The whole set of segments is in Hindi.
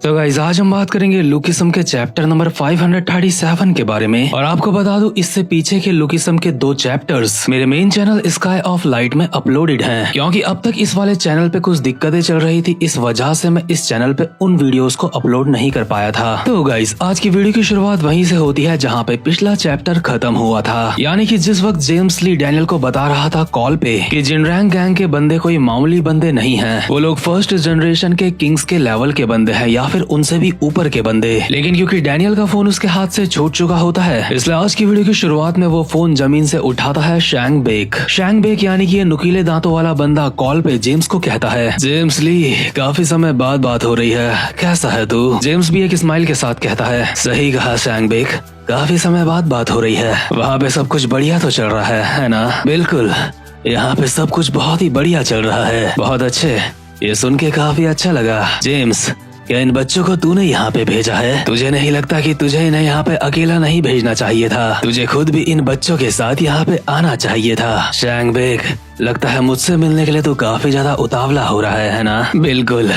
तो गाइस आज हम बात करेंगे लुकिज्म के चैप्टर नंबर 537 के बारे में। और आपको बता दूं इससे पीछे के लुकिज्म के 2 चैप्टर्स मेरे main channel sky of light में अपलोडेड हैं, क्योंकि अब तक इस वाले चैनल पे कुछ दिक्कतें चल रही थी। इस वजह से मैं इस चैनल पे उन वीडियोस को अपलोड नहीं कर पाया था। तो गाइस आज की वीडियो की शुरुआत वहीं से होती है जहाँ पे पिछला चैप्टर खत्म हुआ था, यानी कि जिस वक्त जेम्स ली डैनियल को बता रहा था कॉल पे कि जिनरैंग गैंग के बंदे कोई मामूली बंदे नहीं है, वो लोग फर्स्ट जनरेशन के किंग्स के लेवल के बंदे हैं या फिर उनसे भी ऊपर के बंदे। लेकिन क्योंकि डैनियल का फोन उसके हाथ से छूट चुका होता है, इसलिए आज की वीडियो की शुरुआत में वो फोन जमीन से उठाता है शैंग बेक। शैंग बेक यानी कि ये नुकीले दांतों वाला बंदा कॉल पे जेम्स को कहता है, जेम्स ली काफी समय बाद बात हो रही है, कैसा है तू? जेम्स भी एक स्माइल के साथ कहता है, सही कहा शैंग बेक, काफी समय बाद बात हो रही है। वहाँ पे सब कुछ बढ़िया तो चल रहा है ना? बिल्कुल, यहाँ पे सब कुछ बहुत ही बढ़िया चल रहा है। बहुत अच्छे, ये सुन के काफी अच्छा लगा। जेम्स, क्या इन बच्चों को तूने यहाँ पे भेजा है? तुझे नहीं लगता कि तुझे इन्हें यहाँ पे अकेला नहीं भेजना चाहिए था? तुझे खुद भी इन बच्चों के साथ यहाँ पे आना चाहिए था। शैंग बेक, लगता है मुझसे मिलने के लिए तू काफी ज्यादा उतावला हो रहा है ना? बिल्कुल,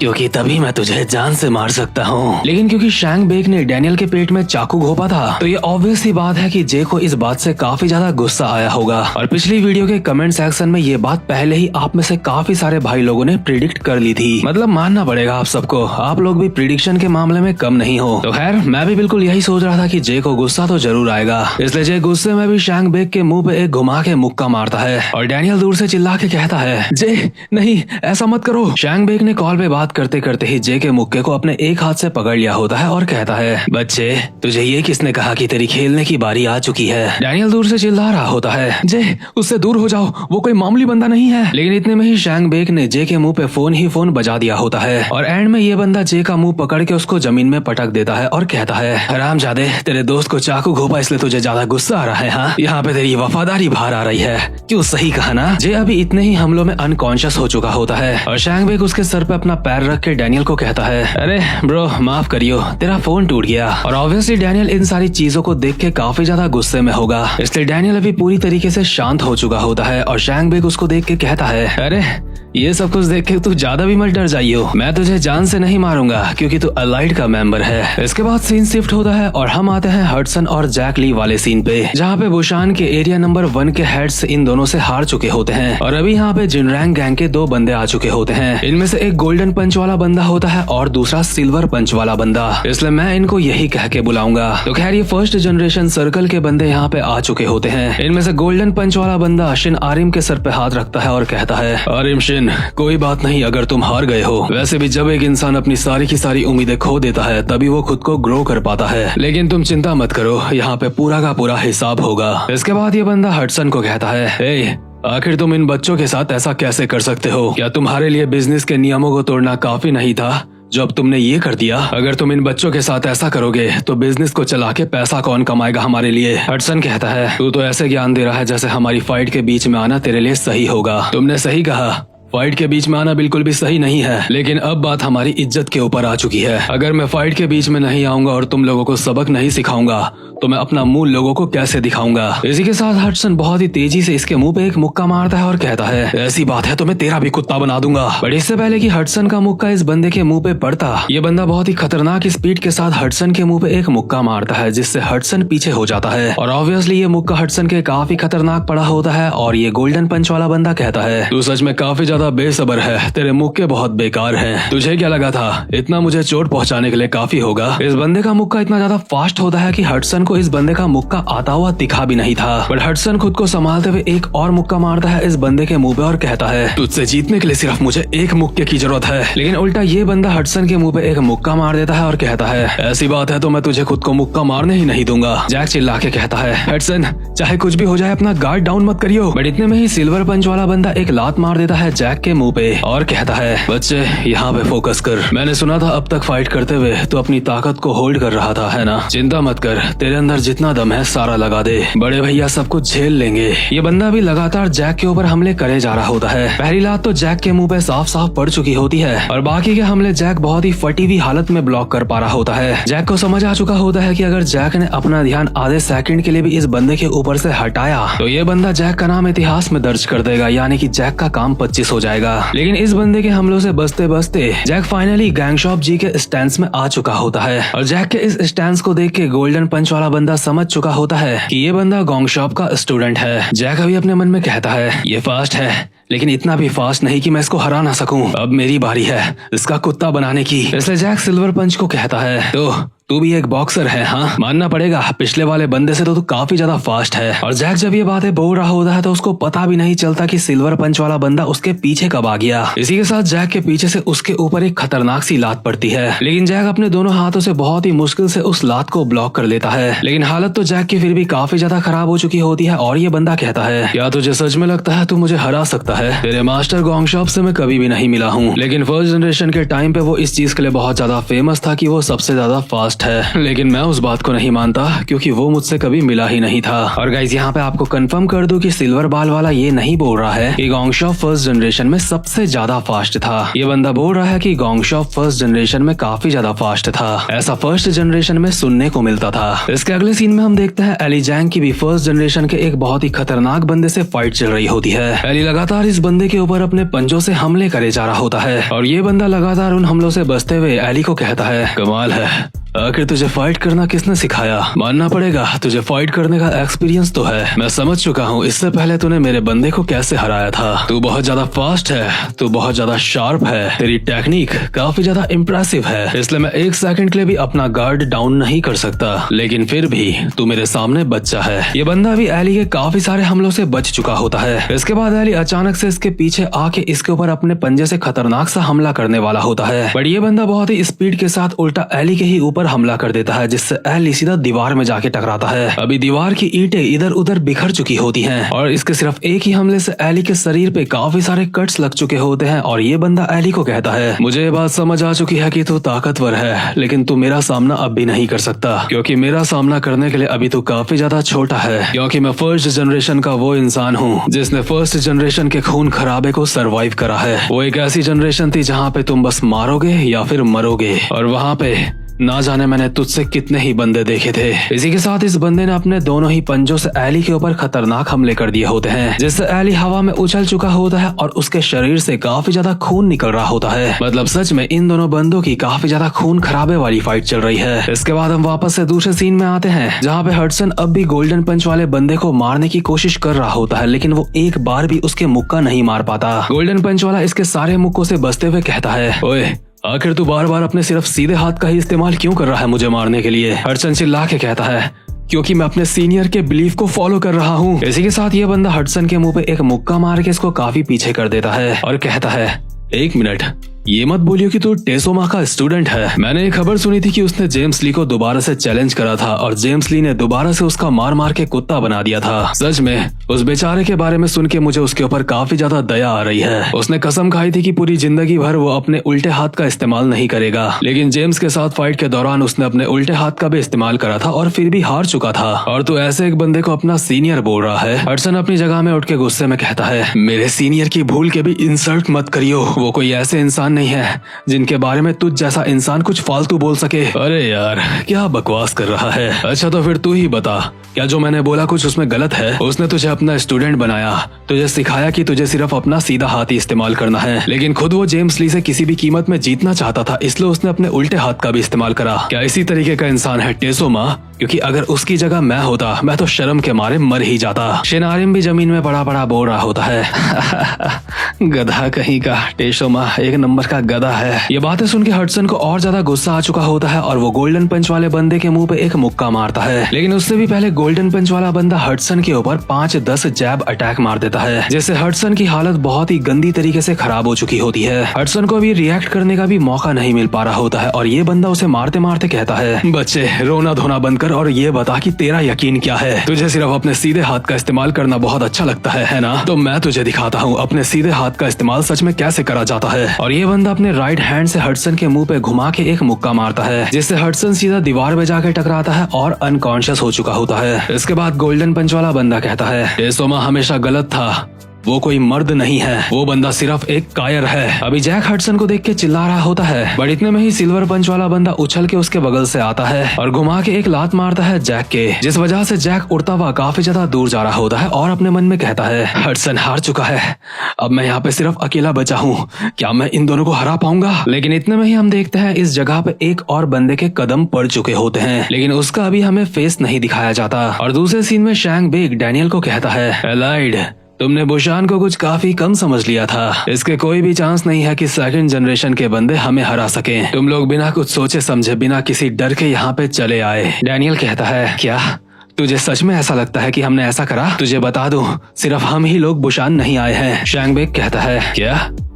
क्योंकि तभी मैं तुझे जान से मार सकता हूँ। लेकिन क्योंकि शैंग बेक ने डैनियल के पेट में चाकू घोंपा था, तो ये ऑब्वियस ही बात है कि जे को इस बात से काफी ज्यादा गुस्सा आया होगा। और पिछली वीडियो के कमेंट सेक्शन में ये बात पहले ही आप में से काफी सारे भाई लोगों ने प्रिडिक्ट कर ली थी। मतलब मानना पड़ेगा आप सबको, आप लोग भी प्रिडिक्शन के मामले में कम नहीं हो। तो खैर मैं भी बिल्कुल यही सोच रहा था कि जे को गुस्सा तो जरूर आएगा, इसलिए जे गुस्से में भी शैंग बेक के मुंह पे एक घुमा के मुक्का मारता है और डैनियल दूर से चिल्ला के कहता है, जे नहीं ऐसा मत करो। शैंग बेक ने कॉल पे बात करते करते ही जे के मुक्के को अपने एक हाथ से पकड़ लिया होता है और कहता है, बच्चे तुझे ये किसने कहा कि तेरी खेलने की बारी आ चुकी है? डैनियल दूर से चिल्ला रहा होता है, जे उससे दूर हो जाओ, वो कोई मामूली बंदा नहीं है। लेकिन इतने में ही शैंग बेक ने जे के मुंह पे फोन बजा दिया होता है और एंड में ये बंदा जे का मुंह पकड़ के उसको जमीन में पटक देता है और कहता है, हरामजादे, तेरे दोस्त को चाकू घोंपा इसलिए तुझे ज्यादा गुस्सा आ रहा है? हाँ, यहाँ पे तेरी वफादारी बाहर आ रही है। क्यों, सही कहा ना? जे अभी इतने ही हमलों में अनकॉन्शियस हो चुका होता है और शैंग बेक उसके सर पे अपना पैर रख के डैनियल को कहता है, अरे ब्रो माफ करियो, तेरा फोन टूट गया। और ऑब्वियसली डैनियल इन सारी चीजों को देख के काफी ज्यादा गुस्से में होगा, इसलिए डैनियल अभी पूरी तरीके से शांत हो चुका होता है और शैंग बेक उसको देख के कहता है, अरे ये सब कुछ देख के तू ज्यादा भी मत डर जाइयो, मैं तुझे जान से नहीं मारूंगा क्योंकि तू अलाइड का मेंबर है। इसके बाद सीन शिफ्ट होता है और हम आते हैं हडसन और जैक ली वाले सीन पे, जहाँ पे बुशान के एरिया नंबर 1 के हेड्स इन दोनों से हार चुके होते हैं और अभी यहाँ पे जिनरैंग गैंग के 2 बंदे आ चुके होते हैं। इनमें से एक गोल्डन पंच वाला बंदा होता है और दूसरा सिल्वर पंच वाला बंदा, इसलिए मैं इनको यही कह के बुलाऊंगा। तो खैर ये फर्स्ट जनरेशन सर्कल के बंदे यहाँ पे आ चुके होते हैं। इनमें से गोल्डन पंच वाला बंदा शिन आरिम के सर पे हाथ रखता है और कहता है, आरिम शिन, कोई बात नहीं अगर तुम हार गए हो। वैसे भी जब एक इंसान अपनी सारी की सारी उम्मीदें खो देता है तभी वो खुद को ग्रो कर पाता है। लेकिन तुम चिंता मत करो, यहाँ पे पूरा का पूरा हिसाब होगा। इसके बाद ये बंदा हडसन को कहता है, ए, आखिर तुम इन बच्चों के साथ ऐसा कैसे कर सकते हो? क्या तुम्हारे लिए बिजनेस के नियमों को तोड़ना काफी नहीं था जो अब तुमने ये कर दिया? अगर तुम इन बच्चों के साथ ऐसा करोगे तो बिजनेस को चला के पैसा कौन कमाएगा हमारे लिए? हडसन कहता है, तू तो ऐसे ज्ञान दे रहा है जैसे हमारी फाइट के बीच में आना तेरे लिए सही होगा। तुमने सही कहा, फाइट के बीच में आना बिल्कुल भी सही नहीं है, लेकिन अब बात हमारी इज्जत के ऊपर आ चुकी है। अगर मैं फाइट के बीच में नहीं आऊंगा और तुम लोगों को सबक नहीं सिखाऊंगा तो मैं अपना मुंह लोगों को कैसे दिखाऊंगा? इसी के साथ हडसन बहुत ही तेजी से इसके मुंह पे एक मुक्का मारता है और कहता है, ऐसी बात है तो मैं तेरा भी कुत्ता बना दूंगा। बट इससे पहले कि हडसन का मुक्का इस बंदे के मुंह पे पड़ता, ये बंदा बहुत ही खतरनाक स्पीड के साथ हडसन के मुंह पे एक मुक्का मारता है, जिससे हडसन पीछे हो जाता है। और ऑब्वियसली ये मुक्का हडसन के काफी खतरनाक पड़ा होता है और ये गोल्डन पंच वाला बंदा कहता है, तू सच में काफी ज्यादा बेसब्र है, तेरे मुक्के बहुत बेकार हैं। तुझे क्या लगा था इतना मुझे चोट पहुंचाने के लिए काफी होगा? इस बंदे का मुक्का इतना ज्यादा फास्ट होता है कि हडसन को इस बंदे का मुक्का आता हुआ दिखा भी नहीं था। बट हडसन खुद को संभालते हुए एक और मुक्का मारता है इस बंदे के मुंह पे और कहता है, तुझसे जीतने के लिए सिर्फ मुझे एक मुक्के की जरूरत है। लेकिन उल्टा ये बंदा हडसन के मुंह पे एक मुक्का मार देता है और कहता है, ऐसी बात है तो मैं तुझे खुद को मुक्का मारने ही नहीं दूंगा। जैक चिल्ला के कहता है, हडसन चाहे कुछ भी हो जाए अपना गार्ड डाउन मत करियो। बट इतने में ही सिल्वर पंच वाला बंदा एक लात मार देता है जैक के मुंह पे और कहता है, बच्चे यहाँ पे फोकस कर, मैंने सुना था अब तक फाइट करते हुए तो अपनी ताकत को होल्ड कर रहा था, है ना? चिंता मत कर, तेरे अंदर जितना दम है सारा लगा दे, बड़े भैया सब कुछ झेल लेंगे। ये बंदा भी लगातार जैक के ऊपर हमले करे जा रहा होता है। पहली लात तो जैक के मुंह पे साफ साफ पड़ चुकी होती है और बाकी के हमले जैक बहुत ही फटी हुई हालत में ब्लॉक कर पा रहा होता है। जैक को समझ आ चुका होता है कि अगर जैक ने अपना ध्यान आधे सेकंड के लिए भी इस बंदे के ऊपर से हटाया तो ये बंदा जैक का नाम इतिहास में दर्ज कर देगा, यानी कि जैक का काम 25 हो जाएगा। लेकिन इस बंदे के हमलों से बचते बचते जैक फाइनली गैंगशॉप जी के स्टैंड में आ चुका होता है और जैक के इस स्टैंड को देख के गोल्डन पंच वाला बंदा समझ चुका होता है कि ये बंदा गॉन्गशॉप का स्टूडेंट है। जैक अभी अपने मन में कहता है ये फास्ट है लेकिन इतना भी फास्ट नहीं कि मैं इसको हरा ना सकूं। अब मेरी बारी है इसका कुत्ता बनाने की। इसलिए जैक सिल्वर पंच को कहता है तो तू भी एक बॉक्सर है, हाँ मानना पड़ेगा पिछले वाले बंदे से तो तू काफी ज्यादा फास्ट है। और जैक जब ये बातें बोल रहा होता है तो उसको पता भी नहीं चलता कि सिल्वर पंच वाला बंदा उसके पीछे कब आ गया। इसी के साथ जैक के पीछे से उसके ऊपर एक खतरनाक सी लात पड़ती है, लेकिन जैक अपने दोनों हाथों से बहुत ही मुश्किल से उस लात को ब्लॉक कर लेता है। लेकिन हालत तो जैक की फिर भी काफी ज्यादा खराब हो चुकी होती है और ये बंदा कहता है क्या तुझे सच में लगता है तू मुझे हरा सकता है? तेरे मास्टर गॉन्गशॉप से मैं कभी भी नहीं मिला हूँ, लेकिन फर्स्ट जनरेशन के टाइम पे वो इस चीज के लिए बहुत ज्यादा फेमस था कि वो सबसे ज्यादा फास्ट है। लेकिन मैं उस बात को नहीं मानता क्योंकि वो मुझसे कभी मिला ही नहीं था। और गाइस यहाँ पे आपको कंफर्म कर दूं कि सिल्वर बाल वाला ये नहीं बोल रहा है कि गॉन्गशॉप फर्स्ट जनरेशन में सबसे ज्यादा फास्ट था। ये बंदा बोल रहा है कि गॉन्गशॉप फर्स्ट जनरेशन में काफी ज्यादा फास्ट था। ऐसा फर्स्ट जनरेशन में सुनने को मिलता था। इसके अगले सीन में हम देखते हैं एली जैंग की भी फर्स्ट जनरेशन के एक बहुत ही खतरनाक बंदे से फाइट चल रही होती है। एली लगातार इस बंदे के ऊपर अपने पंजों से हमले करे जा रहा होता है और ये बंदा लगातार उन हमलों से बचते हुए एली को कहता है कमाल है, आखिर तुझे फाइट करना किसने सिखाया? मानना पड़ेगा तुझे फाइट करने का एक्सपीरियंस तो है। मैं समझ चुका हूँ इससे पहले तूने मेरे बंदे को कैसे हराया था। तू बहुत ज्यादा फास्ट है, तू बहुत ज्यादा शार्प है, तेरी टेक्निक काफी ज्यादा इम्प्रेसिव है, इसलिए मैं एक सेकंड के लिए भी अपना गार्ड डाउन नहीं कर सकता, लेकिन फिर भी तू मेरे सामने बच्चा है। ये बंदा भी एली के काफी सारे हमलों से बच चुका होता है। इसके बाद एली अचानक से इसके पीछे आके इसके ऊपर अपने पंजे से खतरनाक सा हमला करने वाला होता है, बट ये बंदा बहुत ही स्पीड के साथ उल्टा एली के ही ऊपर हमला कर देता है, जिससे एली सीधा दीवार में जाके टकराता है। अभी दीवार की ईंटें इधर उधर बिखर चुकी होती हैं और इसके सिर्फ एक ही हमले से एली के शरीर पे काफी सारे कट्स लग चुके होते हैं। और ये बंदा एली को कहता है मुझे ये बात समझ आ चुकी है कि तू ताकतवर है, लेकिन तू मेरा सामना अब भी नहीं कर सकता, क्योंकि मेरा सामना करने के लिए अभी तू काफी ज्यादा छोटा है, क्योंकि मैं फर्स्ट जनरेशन का वो इंसान हूँ जिसने फर्स्ट जनरेशन के खून खराबे को सरवाइव करा है। वो एक ऐसी जनरेशन थी जहाँ पे तुम बस मारोगे या फिर मरोगे, और वहाँ पे ना जाने मैंने तुझसे कितने ही बंदे देखे थे। इसी के साथ इस बंदे ने अपने दोनों ही पंजों से एली के ऊपर खतरनाक हमले कर दिए होते हैं, जिससे एली हवा में उछल चुका होता है और उसके शरीर से काफी ज्यादा खून निकल रहा होता है। मतलब सच में इन दोनों बंदों की काफी ज्यादा खून खराबे वाली फाइट चल रही है। इसके बाद हम वापस से दूसरे सीन में आते हैं, जहाँ पे हडसन अब भी गोल्डन पंच वाले बंदे को मारने की कोशिश कर रहा होता है, लेकिन वो एक बार भी उसके मुक्का नहीं मार पाता। गोल्डन पंच वाला इसके सारे मुक्कों से बचते हुए कहता है ओए आखिर तू बार बार अपने सिर्फ सीधे हाथ का ही इस्तेमाल क्यों कर रहा है मुझे मारने के लिए? हडसन चिल्ला के कहता है क्योंकि मैं अपने सीनियर के बिलीफ को फॉलो कर रहा हूँ। इसी के साथ ये बंदा हडसन के मुंह पे एक मुक्का मार के इसको काफी पीछे कर देता है और कहता है एक मिनट, ये मत बोलियो कि तू टेसोमा का स्टूडेंट है। मैंने एक खबर सुनी थी कि उसने जेम्स ली को दोबारा से चैलेंज करा था और जेम्स ली ने दोबारा से उसका मार मार के कुत्ता बना दिया था। सच में उस बेचारे के बारे में सुन के मुझे उसके ऊपर काफी ज्यादा दया आ रही है। उसने कसम खाई थी कि पूरी जिंदगी भर वो अपने उल्टे हाथ का इस्तेमाल नहीं करेगा, लेकिन जेम्स के साथ फाइट के दौरान उसने अपने उल्टे हाथ का भी इस्तेमाल करा था और फिर भी हार चुका था, और तू ऐसे एक बंदे को अपना सीनियर बोल रहा है। हडसन अपनी जगह में उठ के गुस्से में कहता है मेरे सीनियर की भूल के भी इंसल्ट मत करियो, वो कोई ऐसे इंसान नहीं है जिनके बारे में तुझ जैसा इंसान कुछ फालतू बोल सके। अरे यार क्या बकवास कर रहा है। अच्छा तो फिर तू ही बता, क्या जो मैंने बोला कुछ उसमें गलत है? उसने तुझे अपना स्टूडेंट बनाया, तुझे सिखाया कि तुझे सिर्फ अपना सीधा हाथ ही इस्तेमाल करना है, लेकिन खुद वो जेम्स ली से किसी भी कीमत में जीतना चाहता था, इसलिए उसने अपने उल्टे हाथ का भी इस्तेमाल करा। क्या इसी तरीके का इंसान है टेसोमा? क्योंकि अगर उसकी जगह मैं होता मैं तो शर्म के मारे मर ही जाता। शिनारिम भी जमीन में बड़ा बड़ा बोल रहा होता है गधा कहीं का, टेसोमा एक नंबर का गधा है। ये बातें सुन के हडसन को और ज्यादा गुस्सा आ चुका होता है और वो गोल्डन पंच वाले बंदे के मुंह पे एक मुक्का मारता है, लेकिन उससे भी पहले गोल्डन पंच वाला बंदा हडसन के ऊपर 5-10 जैब अटैक मार देता है, जिससे हडसन की हालत बहुत ही गंदी तरीके से खराब हो चुकी होती है। हडसन को भी रिएक्ट करने का भी मौका नहीं मिल पा रहा होता है और ये बंदा उसे मारते मारते कहता है बच्चे रोना धोना बंद कर और ये बता कि तेरा यकीन क्या है। तुझे सिर्फ अपने सीधे हाथ का इस्तेमाल करना बहुत अच्छा लगता है ना? तो मैं तुझे दिखाता हूँ अपने सीधे हाथ का इस्तेमाल सच में कैसे करा जाता है। और ये बंदा अपने राइट हैंड से हडसन के मुंह पे घुमा के एक मुक्का मारता है, जिससे हडसन सीधा दीवार में जाके टकराता है और अनकॉन्शियस हो चुका होता है। इसके बाद गोल्डन पंच वाला बंदा कहता है टेसोमा हमेशा गलत था, वो कोई मर्द नहीं है, वो बंदा सिर्फ एक कायर है। अभी जैक हडसन को देख के चिल्ला रहा होता है, बट इतने में ही सिल्वर पंच वाला बंदा उछल के उसके बगल से आता है और घुमा के एक लात मारता है जैक के, जिस वजह से जैक उड़ता हुआ काफी ज्यादा दूर जा रहा होता है और अपने मन में कहता है, हडसन हार चुका है, अब मैं यहाँ पे सिर्फ अकेला बचा हूँ, क्या मैं इन दोनों को हरा पाऊंगा? लेकिन इतने में ही हम देखते हैं इस जगह पे एक और बंदे के कदम पड़ चुके होते हैं, लेकिन उसका अभी हमें फेस नहीं दिखाया जाता। और दूसरे सीन में शैंग बेग डैनियल को कहता है, एलाइड, तुमने बुशान को कुछ काफी कम समझ लिया था, इसके कोई भी चांस नहीं है कि सेकंड जनरेशन के बंदे हमें हरा सकें। तुम लोग बिना कुछ सोचे समझे, बिना किसी डर के यहाँ पे चले आए। डैनियल कहता है, क्या तुझे सच में ऐसा लगता है कि हमने ऐसा करा? तुझे बता दूं, सिर्फ हम ही लोग बुशान नहीं आए हैं। शैंग बेग कहता है,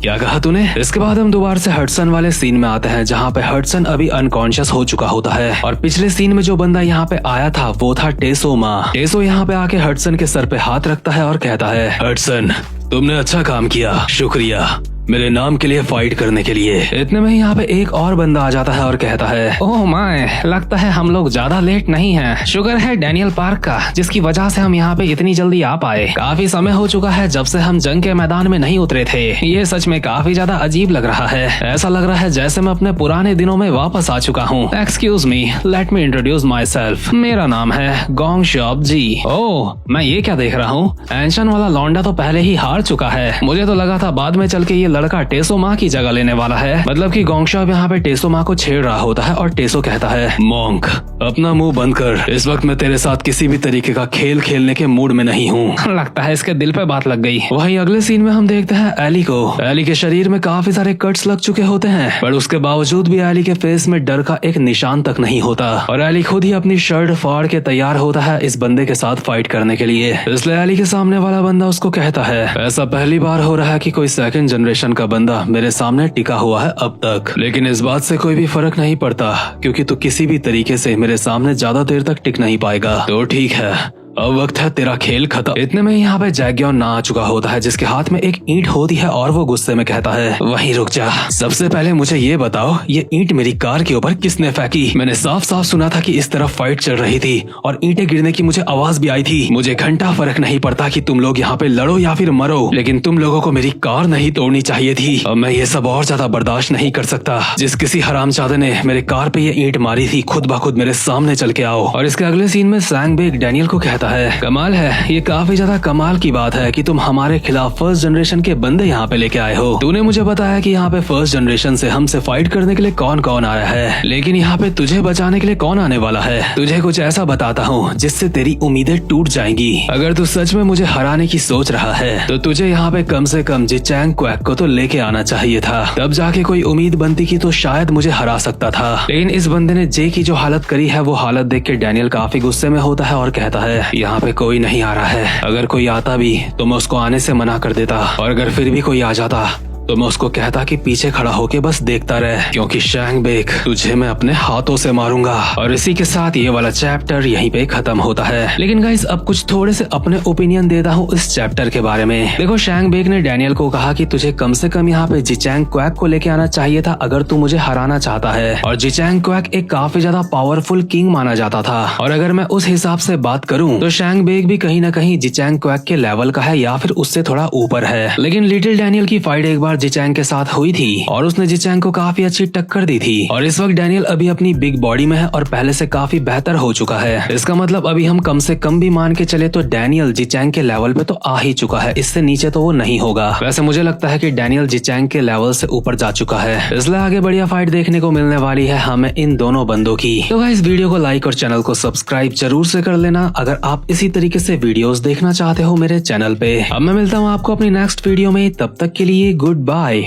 क्या कहा तूने? इसके बाद हम दोबारा से हडसन वाले सीन में आते हैं, जहाँ पे हडसन अभी अनकॉन्शियस हो चुका होता है और पिछले सीन में जो बंदा यहाँ पे आया था वो था टेसो माँ। टेसो यहाँ पे आके हडसन के सर पे हाथ रखता है और कहता है, हडसन, तुमने अच्छा काम किया, शुक्रिया मेरे नाम के लिए फाइट करने के लिए। इतने में यहाँ पे एक और बंदा आ जाता है और कहता है, ओह माय, लगता है हम लोग ज्यादा लेट नहीं हैं। शुक्र है डैनियल पार्क का, जिसकी वजह से हम यहाँ पे इतनी जल्दी आ पाए। काफी समय हो चुका है जब से हम जंग के मैदान में नहीं उतरे थे। ये सच में काफी ज्यादा अजीब लग रहा है, ऐसा लग रहा है जैसे मैं अपने पुराने दिनों में वापस आ चुका हूँ। Excuse me, let me introduce my self, मेरा नाम है गोंग शॉप जी। ओह, मैं ये क्या देख रहा हूँ, एंशन वाला लौंडा तो पहले ही हार चुका है। मुझे तो लगा था बाद में चल के ये लड़का टेसो माँ की जगह लेने वाला है। मतलब कि गोंगशॉप यहाँ पे टेसो माँ को छेड़ रहा होता है और टेसो कहता है, मॉन्क, अपना मुंह बंद कर, इस वक्त मैं तेरे साथ किसी भी तरीके का खेल खेलने के मूड में नहीं हूँ। लगता है इसके दिल पे बात लग गई। वहीं अगले सीन में हम देखते हैं एली को। एली के शरीर में काफी सारे कट्स लग चुके होते हैं, पर उसके बावजूद भी एली के फेस में डर का एक निशान तक नहीं होता और एली खुद ही अपनी शर्ट फाड़ के तैयार होता है इस बंदे के साथ फाइट करने के लिए। इसलिए एली के सामने वाला बंदा उसको कहता है, ऐसा पहली बार हो रहा है कि कोई सेकंड जनरेशन का बंदा मेरे सामने टिका हुआ है अब तक, लेकिन इस बात से कोई भी फर्क नहीं पड़ता क्योंकि तू किसी भी तरीके से मेरे सामने ज्यादा देर तक टिक नहीं पाएगा। तो ठीक है, अब वक्त है तेरा खेल खत्म। इतने में यहाँ पे जैक्योन ना आ चुका होता है, जिसके हाथ में एक ईंट होती है और वो गुस्से में कहता है, वहीं रुक जा, सबसे पहले मुझे ये बताओ, ये ईंट मेरी कार के ऊपर किसने फेंकी? मैंने साफ साफ सुना था कि इस तरफ फाइट चल रही थी और ईंटें गिरने की मुझे आवाज भी आई थी। मुझे घंटा फर्क नहीं पड़ता कि तुम लोग यहाँ पे लड़ो या फिर मरो, लेकिन तुम लोगों को मेरी कार नहीं तोड़नी चाहिए थी। अब मैं ये सब और ज्यादा बर्दाश्त नहीं कर सकता। जिस किसी हरामजादे ने मेरे कार पे ये ईंट मारी थी, खुद ब खुद मेरे सामने चल के आओ। और इसके अगले सीन में शैंग बेग डैनियल को कहता है, कमाल है, ये काफी ज्यादा कमाल की बात है कि तुम हमारे खिलाफ फर्स्ट जनरेशन के बंदे यहाँ पे लेके आए हो। तूने मुझे बताया कि यहाँ पे फर्स्ट जनरेशन से हमसे फाइट करने के लिए कौन कौन आया है, लेकिन यहाँ पे तुझे बचाने के लिए कौन आने वाला है? तुझे कुछ ऐसा बताता हूँ जिससे तेरी उम्मीदें टूट जाएंगी। अगर तू सच में मुझे हराने की सोच रहा है तो तुझे यहाँ पे कम से कम जिचैंग क्वैक को तो लेके आना चाहिए था, तब जाके कोई उम्मीद बनती की तो शायद मुझे हरा सकता था। लेकिन इस बंदे ने जे की जो हालत करी है, वो हालत देख के डैनियल काफी गुस्से में होता है और कहता है, यहाँ पे कोई नहीं आ रहा है, अगर कोई आता भी तो मैं उसको आने से मना कर देता, और अगर फिर भी कोई आ जाता तो मैं उसको कहता कि पीछे खड़ा होके बस देखता रहे, क्योंकि शैंग बेग, तुझे मैं अपने हाथों से मारूंगा। और इसी के साथ ये वाला चैप्टर यहीं पे खत्म होता है। लेकिन गाइस, अब कुछ थोड़े से अपने ओपिनियन देता हूँ इस चैप्टर के बारे में। देखो, शैंग बेग ने डैनियल को कहा कि तुझे कम से कम यहाँ पे जिचैंग क्वैक को लेके आना चाहिए था अगर तू मुझे हराना चाहता है। और जिचैंग क्वैक एक काफी ज्यादा पावरफुल किंग माना जाता था, और अगर मैं उस हिसाब से बात करूँ तो शैंग बेग भी कहीं न कहीं जिचैंग क्वैक के लेवल का है या फिर उससे थोड़ा ऊपर है। लेकिन लिटिल डैनियल की फाइट एक बार जिचैंग के साथ हुई थी और उसने जिचैंग को काफी अच्छी टक्कर दी थी, और इस वक्त डैनियल अभी अपनी बिग बॉडी में है और पहले से काफी बेहतर हो चुका है। इसका मतलब अभी हम कम से कम भी मान के चले तो डैनियल जिचैंग के लेवल पे तो आ ही चुका है, इससे नीचे तो वो नहीं होगा। वैसे मुझे लगता है कि डैनियल जिचैंग के लेवल से ऊपर जा चुका है, इसलिए आगे बढ़िया फाइट देखने को मिलने वाली है हमें इन दोनों बंदों की। तो गाइस, वीडियो को लाइक और चैनल को सब्सक्राइब जरूर से कर लेना अगर आप इसी तरीके से वीडियोस देखना चाहते हो मेरे चैनल पे। अब मैं मिलता हूँ आपको अपनी नेक्स्ट वीडियो में, तब तक के लिए गुड बाय।